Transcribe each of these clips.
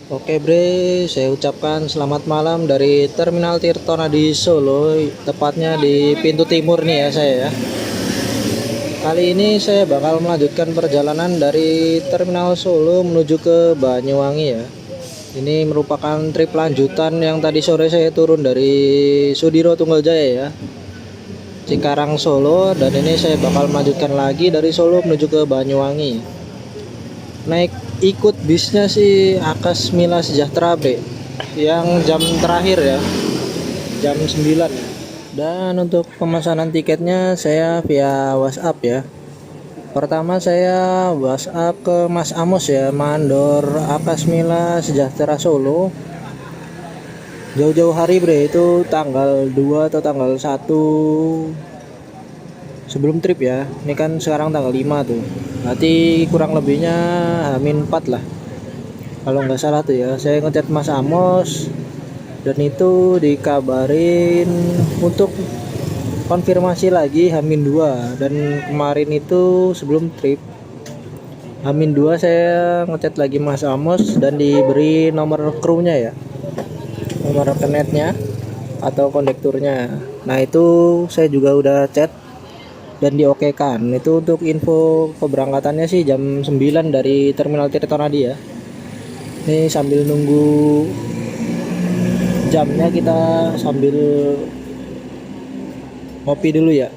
Oke bre, saya ucapkan selamat malam dari Terminal Tirtonadi Solo, tepatnya di pintu timur nih ya saya ya. Kali ini saya bakal melanjutkan perjalanan dari Terminal Solo menuju ke Banyuwangi ya. Ini merupakan trip lanjutan yang tadi sore saya turun dari Sudiro Tunggaljaya ya, Cikarang Solo, dan ini saya bakal melanjutkan lagi dari Solo menuju ke Banyuwangi. Naik ikut bisnya sih Akas Mila Sejahtera bre, yang jam terakhir ya, jam 9 ya. Dan untuk pemesanan tiketnya saya via WhatsApp ya. Pertama saya WhatsApp ke Mas Amos ya, mandor Akas Mila Sejahtera Solo. Jauh-jauh hari bre, itu tanggal 2 atau tanggal 1 sebelum trip ya. Ini kan sekarang tanggal 5 tuh. Berarti kurang lebihnya Hamin 4 lah. Kalau nggak salah tuh ya, saya ngechat Mas Amos dan itu dikabarin untuk konfirmasi lagi Hamin 2. Dan kemarin itu sebelum trip Hamin 2 saya ngechat lagi Mas Amos dan diberi nomor krunya ya, nomor kenetnya atau kondekturnya. Nah itu saya juga udah chat dan diokekan. Itu untuk info keberangkatannya sih jam 9 dari Terminal Tirtonadi ya. Ini sambil nunggu jamnya kita sambil ngopi dulu ya.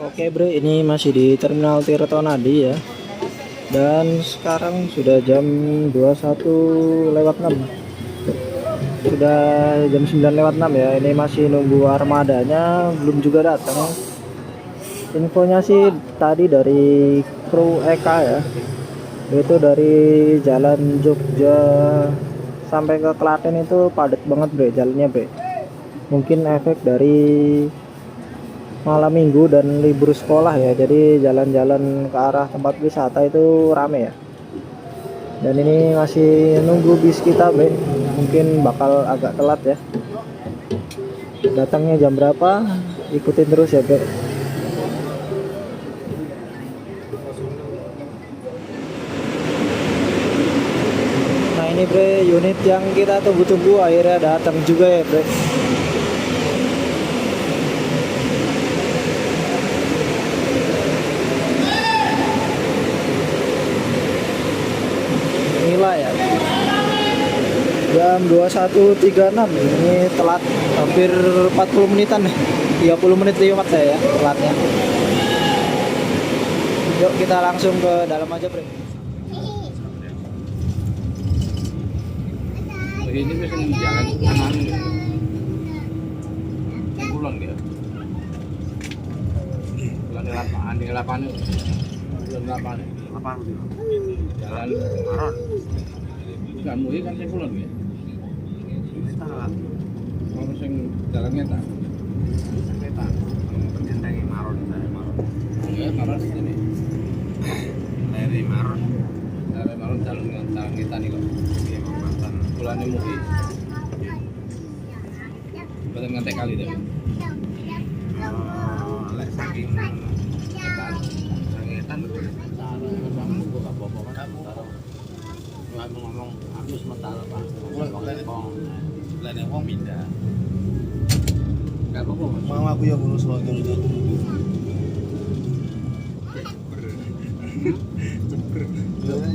Oke bro, ini masih di Terminal Tirtonadi ya. Dan sekarang sudah jam 21:06. Sudah jam 9:06 ya. Ini masih nunggu armadanya, belum juga datang. Infonya sih tadi dari kru Eka ya, itu dari jalan Jogja sampai ke Klaten itu padat banget bre jalannya bre. Mungkin efek dari malam minggu dan libur sekolah ya, jadi jalan-jalan ke arah tempat wisata itu rame ya. Dan ini masih nunggu bis kita bre, mungkin bakal agak telat ya. Datangnya jam berapa, ikutin terus ya bre. Nah ini bre, unit yang kita tunggu-tunggu akhirnya datang juga ya bre. Inilah ya, jam 21:36. Ini telat hampir 40 menitan nih, 30 menit lewat saya ya telatnya. Yuk kita langsung ke dalam aja bre. Ini bisa jalan kanan pulang dia pulang di lapangan jalan Maron kamu ini kan saya pulang ya mau sing jalannya tak kereta mencintai Maron ya Maron sini dari Maron jalan kita nih kok bulan ini mungkin betul ngantek kali deh lek saking sangetan aku gak apa-apa kan aku ngomong aku sementara Pak lain wong pindah gak apa-apa mau aku yang ngurus lagi itu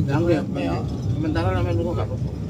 jangan ya sementara namanya lu gak apa-apa.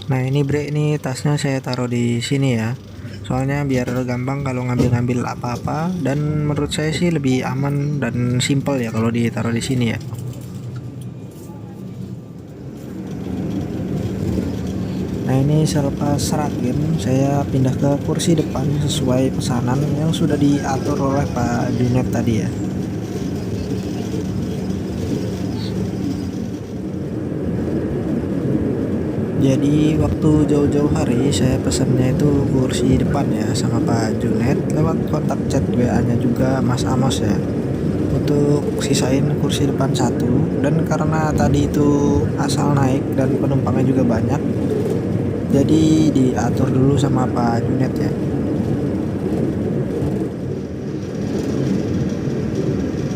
Nah ini bre, ini tasnya saya taruh di sini ya. Soalnya biar gampang kalau ngambil-ngambil apa-apa, dan menurut saya sih lebih aman dan simple ya kalau ditaruh di sini ya. Nah ini selepas seragam, saya pindah ke kursi depan sesuai pesanan yang sudah diatur oleh Pak Junet tadi ya. Jadi waktu jauh-jauh hari saya pesannya itu kursi depan ya sama Pak Junet, lewat kontak chat WA-nya juga Mas Amos ya, untuk sisain kursi depan satu. Dan karena tadi itu asal naik dan penumpangnya juga banyak, jadi diatur dulu sama Pak Junet ya.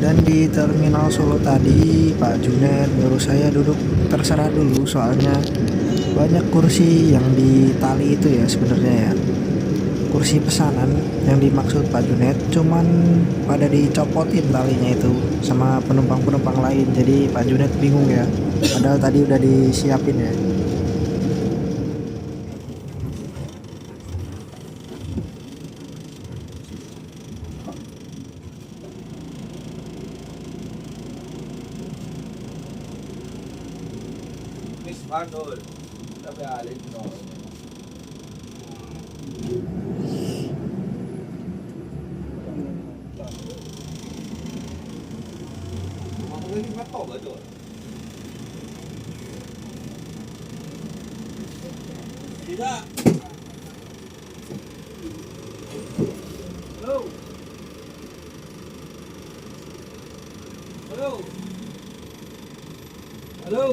Dan di terminal Solo tadi Pak Junet nyuruh saya duduk terserah dulu, soalnya banyak kursi yang ditali itu ya sebenarnya ya. Kursi pesanan yang dimaksud Pak Junet cuman pada dicopotin talinya itu sama penumpang-penumpang lain. Jadi Pak Junet bingung ya. Padahal tadi udah disiapin ya. Miss Pandol. Tapi alin no. Mau lagi mato ba to? Tidak. Halo. Halo. Halo.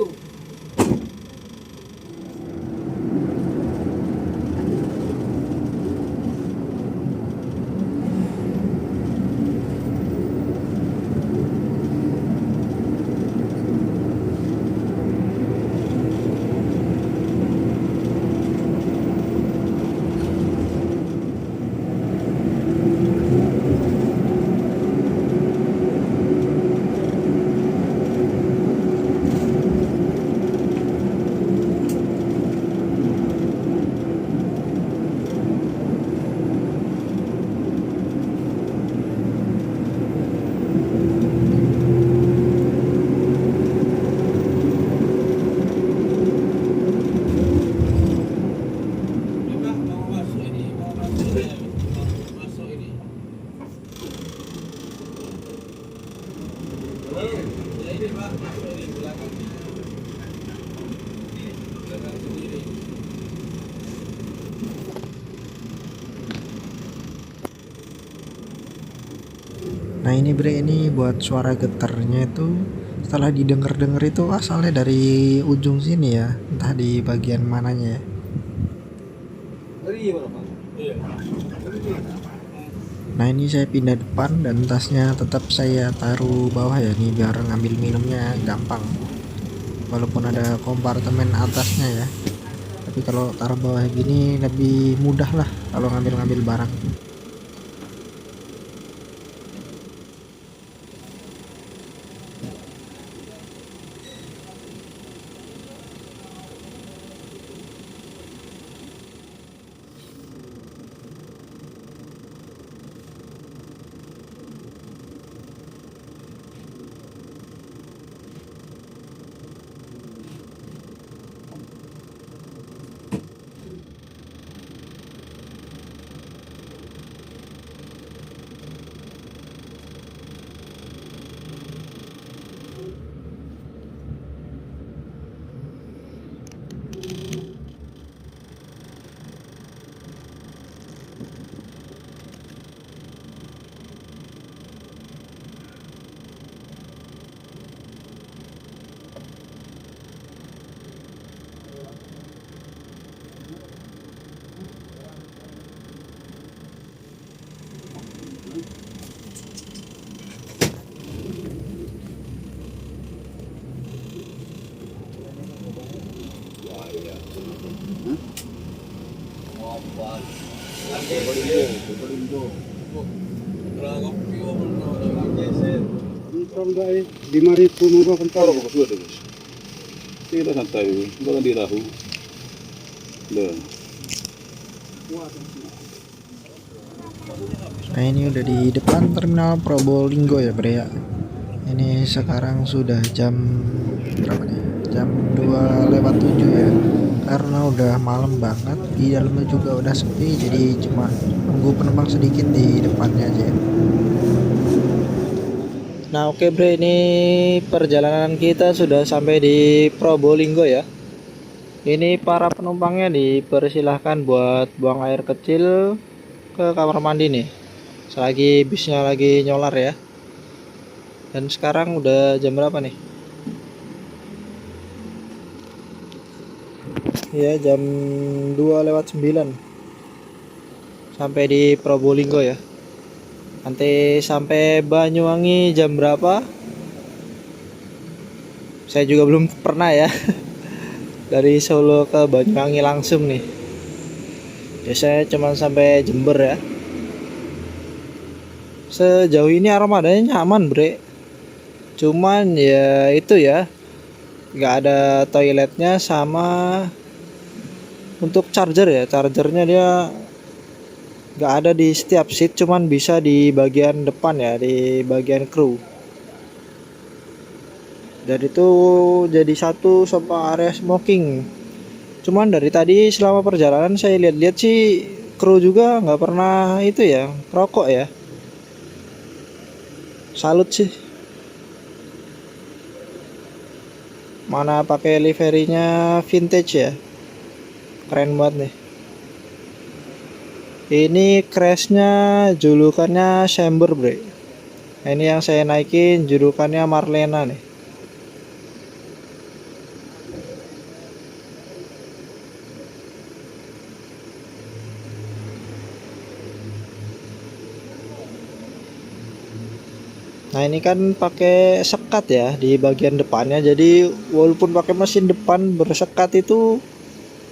Nah ini bre, ini buat suara getarnya itu setelah didengar-dengar itu asalnya dari ujung sini ya, entah di bagian mananya ya. Nah ini saya pindah depan dan tasnya tetap saya taruh bawah ya, nih biar ngambil minumnya gampang. Walaupun ada kompartemen atasnya ya, tapi kalau taruh bawah gini lebih mudah lah kalau ngambil-ngambil barang. Enggak 5.000 murah kental. Bagus sudah guys. Kita santai, bukan di tahu. Dah. Nah ini udah di depan terminal Probolinggo ya bre ya. Ini sekarang sudah jam berapa nih? Jam 2:07 ya. Karena udah malam banget, di dalamnya juga udah sepi, jadi cuma nunggu penumpang sedikit di depannya aja. Nah oke bre, ini perjalanan kita sudah sampai di Probolinggo ya. Ini para penumpangnya dipersilahkan buat buang air kecil ke kamar mandi nih, selagi bisnya lagi nyolar ya. Dan sekarang udah jam berapa nih? Ya jam 2:09. Sampai di Probolinggo ya. Nanti sampai Banyuwangi jam berapa? Saya juga belum pernah ya. Dari Solo ke Banyuwangi langsung nih. Biasanya cuma sampai Jember ya. Sejauh ini armadanya nyaman bre. Cuman ya itu ya, nggak ada toiletnya, sama untuk charger ya, chargernya dia nggak ada di setiap seat, cuman bisa di bagian depan ya, di bagian kru. Dan itu jadi satu sama area smoking. Cuman dari tadi selama perjalanan saya lihat-lihat sih kru juga nggak pernah itu ya, rokok ya. Salut sih. Mana pakai liverynya vintage ya, keren banget nih. Ini crashnya julukannya Chamber bre. Nah, ini yang saya naikin julukannya Marlena nih. Nah ini kan pakai sekat ya di bagian depannya, jadi walaupun pakai mesin depan bersekat itu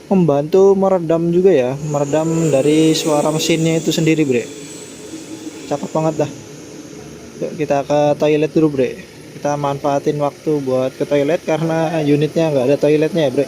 membantu meredam juga ya, meredam dari suara mesinnya itu sendiri bre. Cakep banget dah. Yuk kita ke toilet dulu bre. Kita manfaatin waktu buat ke toilet karena unitnya nggak ada toiletnya ya bre.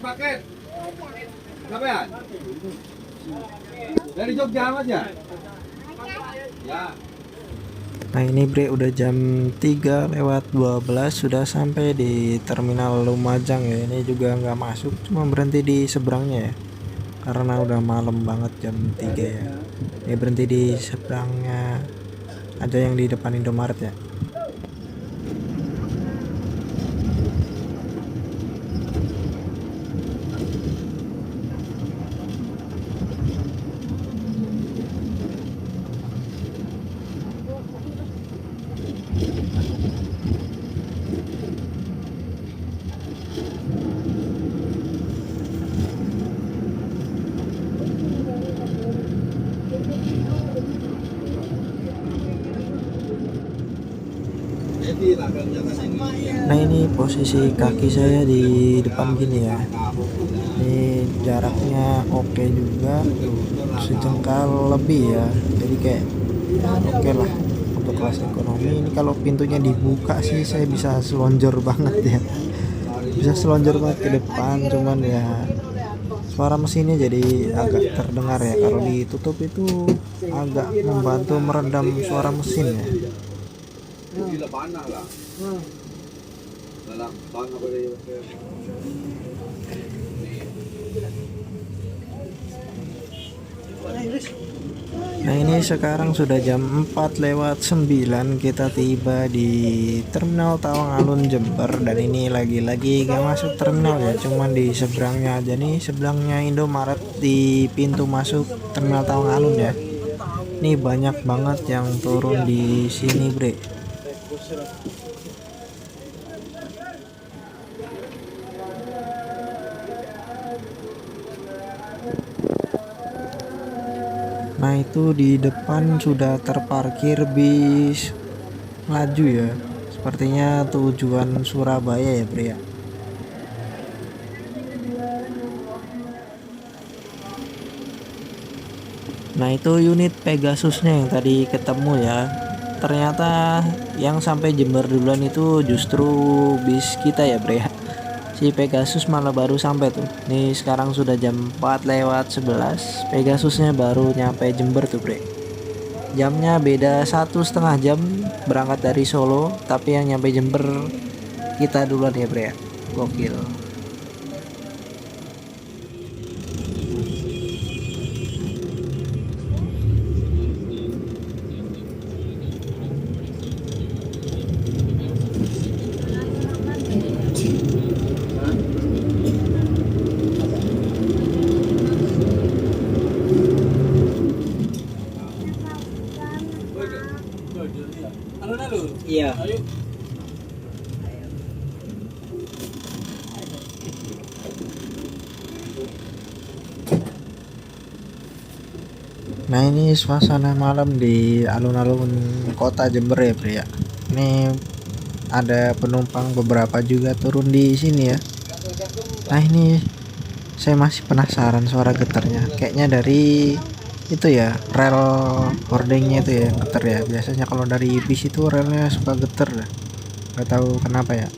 Paket. Sampean? Dari Jogja amat ya? Ya. Nah ini bre udah jam 3:12 sudah sampai di terminal Lumajang ya. Ini juga nggak masuk, cuma berhenti di seberangnya ya, karena udah malam banget jam 3 ya. Ini berhenti di seberangnya aja yang di depan Indomaret ya. Nah ini posisi kaki saya di depan gini ya. Ini jaraknya oke juga, sejengkal lebih ya. Jadi kayak oke lah untuk kelas ekonomi. Ini kalau pintunya dibuka sih saya bisa selonjor banget ya. Bisa selonjor banget ke depan, cuman ya suara mesinnya jadi agak terdengar ya. Kalau ditutup itu agak membantu meredam suara mesin ya. Gila panah lah. Dalam panah boleh. Nah ini sekarang sudah jam 4:09, kita tiba di Terminal Tawang Alun Jember. Dan ini lagi-lagi gak masuk terminal ya, cuman di seberangnya aja nih, sebelahnya Indomaret di pintu masuk Terminal Tawang Alun ya. Ini banyak banget yang turun di sini bre. Nah itu di depan sudah terparkir bis laju ya. Sepertinya tujuan Surabaya ya pria. Nah itu unit Pegasusnya yang tadi ketemu ya. Ternyata yang sampai Jember duluan itu justru bis kita ya pria. Si Pegasus malah baru sampai tuh. Nih sekarang sudah jam 4:11. Pegasusnya baru nyampe Jember tuh bre. Jamnya beda 1,5 jam berangkat dari Solo, tapi yang nyampe Jember kita duluan ya bre. Gokil. Iya. Nah ini suasana malam di alun-alun kota Jember ya pria. Ini ada penumpang beberapa juga turun di sini ya. Nah ini saya masih penasaran suara getarnya. Kayaknya dari itu ya, rel hordengnya itu ya yang getar ya. Biasanya kalau dari bis itu relnya suka getar dah. Gak tahu kenapa ya.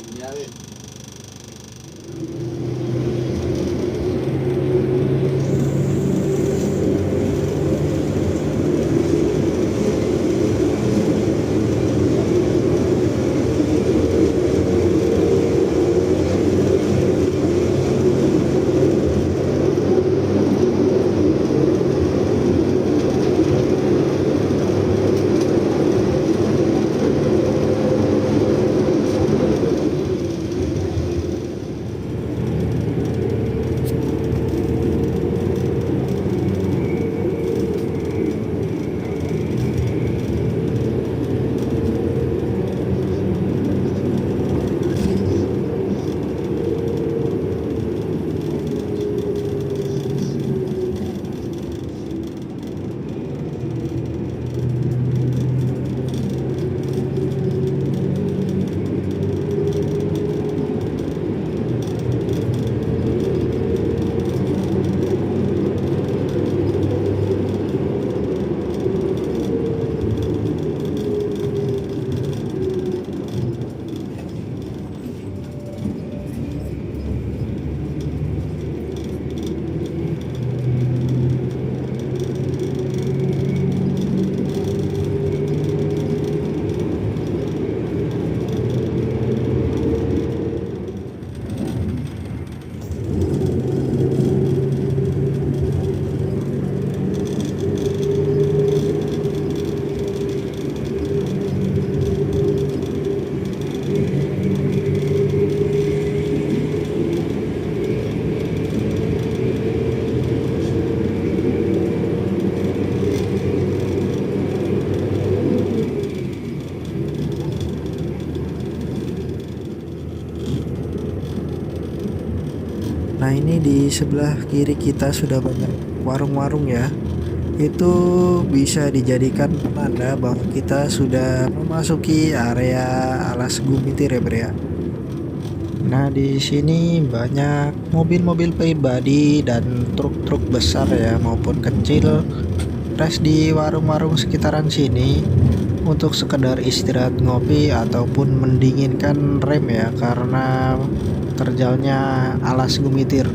Nah ini di sebelah kiri kita sudah banyak warung-warung ya. Itu bisa dijadikan penanda bahwa kita sudah memasuki area Alas Gumitir ya bre ya. Nah di sini banyak mobil-mobil pribadi dan truk-truk besar ya maupun kecil rest di warung-warung sekitaran sini untuk sekedar istirahat ngopi ataupun mendinginkan rem ya karena terjalnya Alas Gumitir.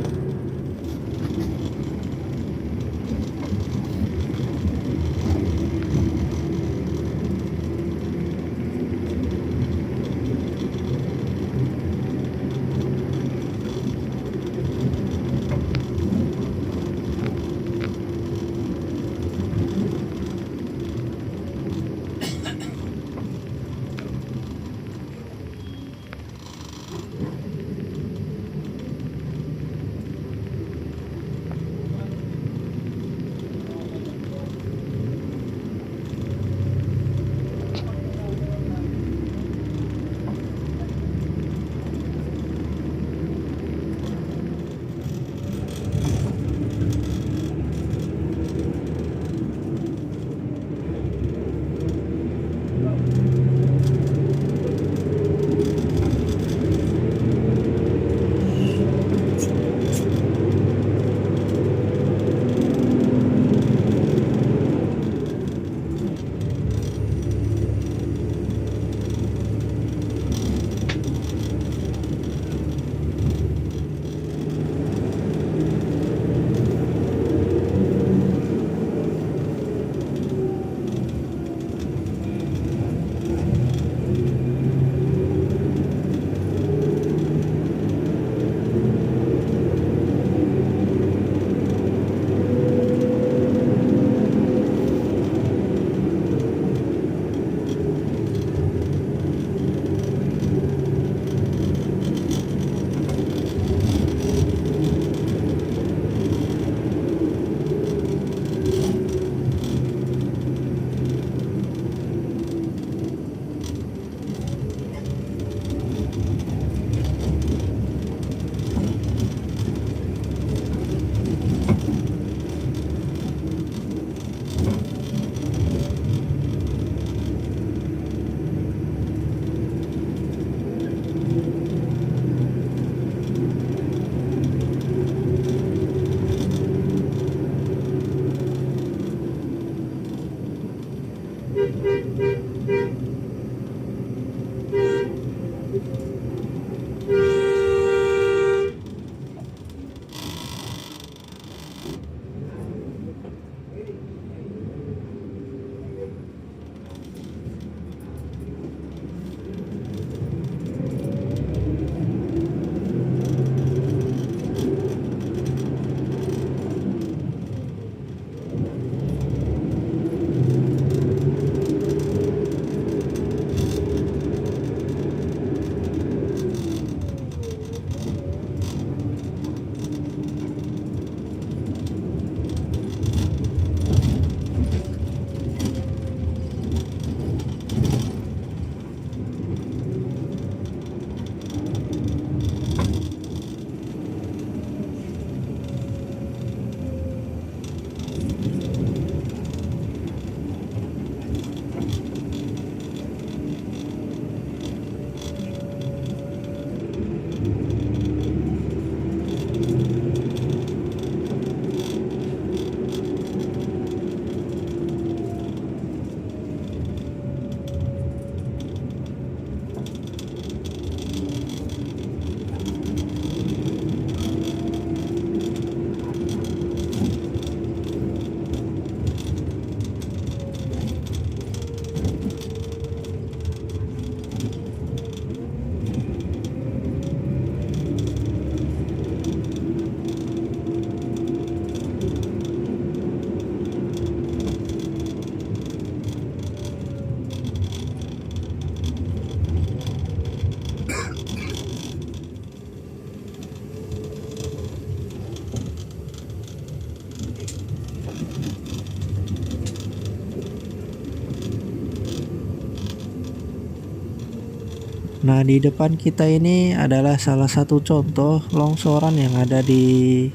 Nah, di depan kita ini adalah salah satu contoh longsoran yang ada di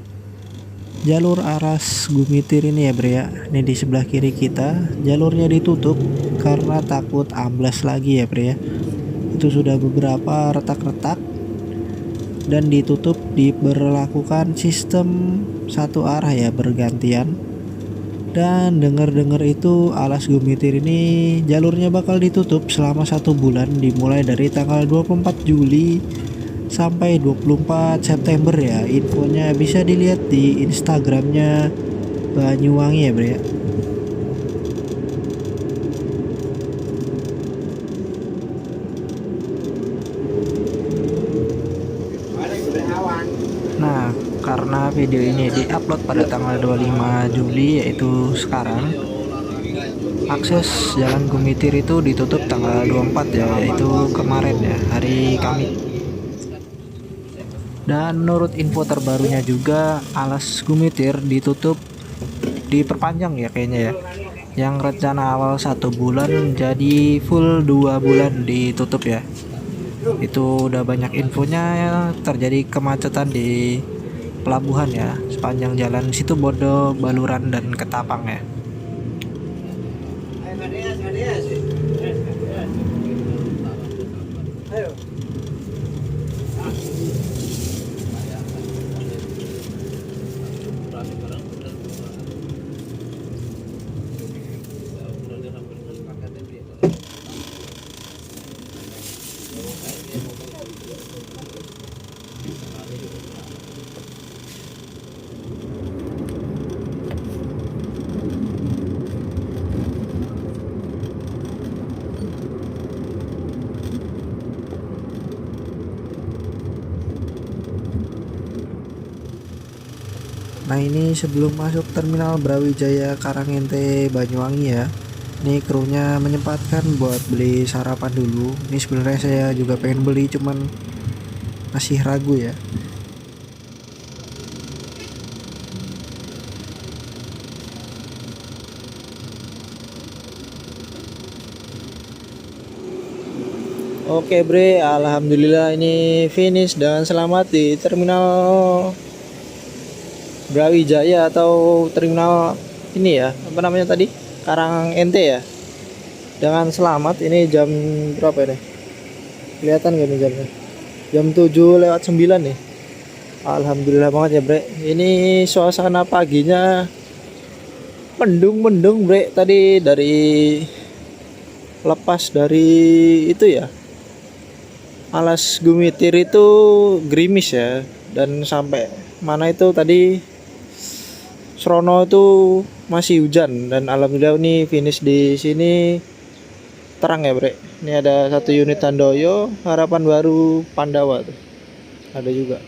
jalur Aras Gumitir ini ya Bre ya. Ini di sebelah kiri kita jalurnya ditutup karena takut amblas lagi ya Bre ya. Itu sudah beberapa retak-retak dan ditutup, diberlakukan sistem satu arah ya, bergantian. Dan dengar-dengar itu Alas Gumitir ini jalurnya bakal ditutup selama 1 bulan, dimulai dari tanggal 24 Juli sampai 24 September ya. Infonya bisa dilihat di Instagramnya Banyuwangi ya Bre ya. Nah, karena video ini diupload pada tanggal 25 Juli yaitu sekarang, akses Jalan Gumitir itu ditutup tanggal 24 ya, yaitu kemarin ya, hari Kamis. Dan menurut info terbarunya juga Alas Gumitir ditutup, diperpanjang ya kayaknya ya. Yang rencana awal 1 bulan jadi full 2 bulan ditutup ya. Itu udah banyak infonya ya, terjadi kemacetan di pelabuhan ya sepanjang jalan situ Bondo, Baluran dan Ketapang ya. Nah, ini sebelum masuk terminal Brawijaya Karangente Banyuwangi ya, ini krunya menyempatkan buat beli sarapan dulu. Ini sebenarnya saya juga pengen beli cuman masih ragu ya. Oke Bre, alhamdulillah ini finish dengan selamat di terminal Brawijaya atau terminal ini ya, apa namanya tadi, Karangente ya, dengan selamat. Ini jam berapa ini, kelihatan gak nih jamnya? Jam 7:09 nih. Alhamdulillah banget ya Bre. Ini suasana paginya mendung Bre. Tadi dari lepas dari itu ya, Alas Gumitir itu gerimis ya, dan sampai mana itu tadi Srono itu masih hujan. Dan alhamdulillah ini finish di sini terang ya Bre. Ini ada 1 unit Handoyo, Harapan Baru, Pandawa tuh ada juga.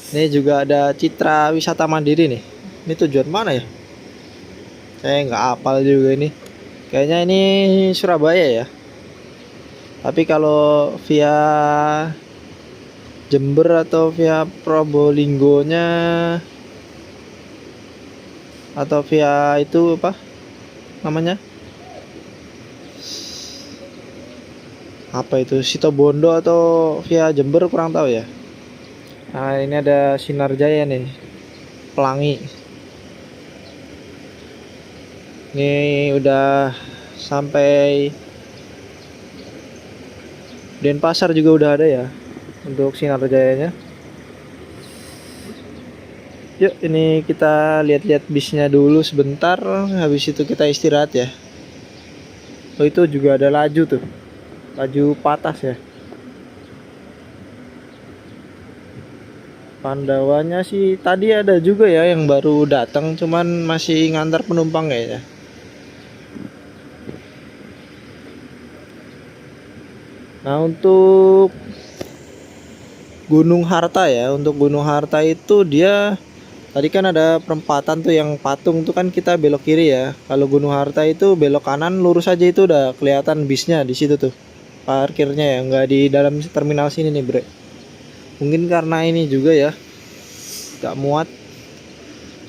Ini juga ada Citra Wisata Mandiri nih. Ini tujuan mana ya? Saya nggak hafal juga ini. Kayaknya ini Surabaya ya. Tapi kalau via Jember atau via Probolinggonya atau via itu apa namanya, apa itu, Situbondo atau via Jember kurang tahu ya. Nah, ini ada Sinar Jaya nih, Pelangi. Ini udah sampai Denpasar juga udah ada ya untuk Sinar Jayanya. Yuk, ini kita lihat-lihat bisnya dulu sebentar, habis itu kita istirahat ya. Oh, itu juga ada laju tuh, laju patas ya. Pandawanya sih tadi ada juga ya yang baru datang, cuman masih ngantar penumpang kayaknya. Nah, untuk Gunung Harta ya, untuk Gunung Harta itu dia tadi kan ada perempatan tuh yang patung tuh, kan kita belok kiri ya. Kalau Gunung Harta itu belok kanan lurus aja, itu udah kelihatan bisnya di situ tuh. Parkirnya ya, nggak di dalam terminal sini nih Bre. Mungkin karena ini juga ya, nggak muat.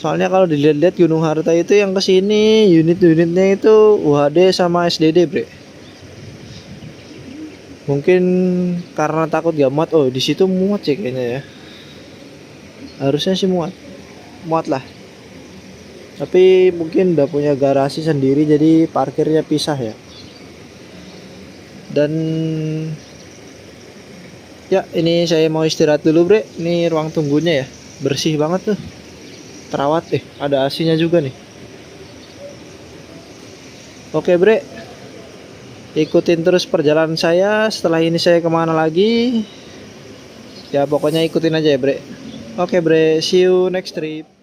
Soalnya kalau dilihat-lihat Gunung Harta itu yang kesini unit-unitnya itu UHD sama SDD Bre. Mungkin karena takut gak muat. Oh, di situ muat sih kayaknya ya. Harusnya sih muat. Muat lah. Tapi mungkin udah punya garasi sendiri jadi parkirnya pisah ya. Dan ya, ini saya mau istirahat dulu, Bre. Ini ruang tunggunya ya. Bersih banget tuh. Terawat ada AC-nya juga nih. Oke, Bre. Ikutin terus perjalanan saya. Setelah ini saya kemana lagi? Ya pokoknya ikutin aja ya, Bre. Oke, Bre. See you next trip.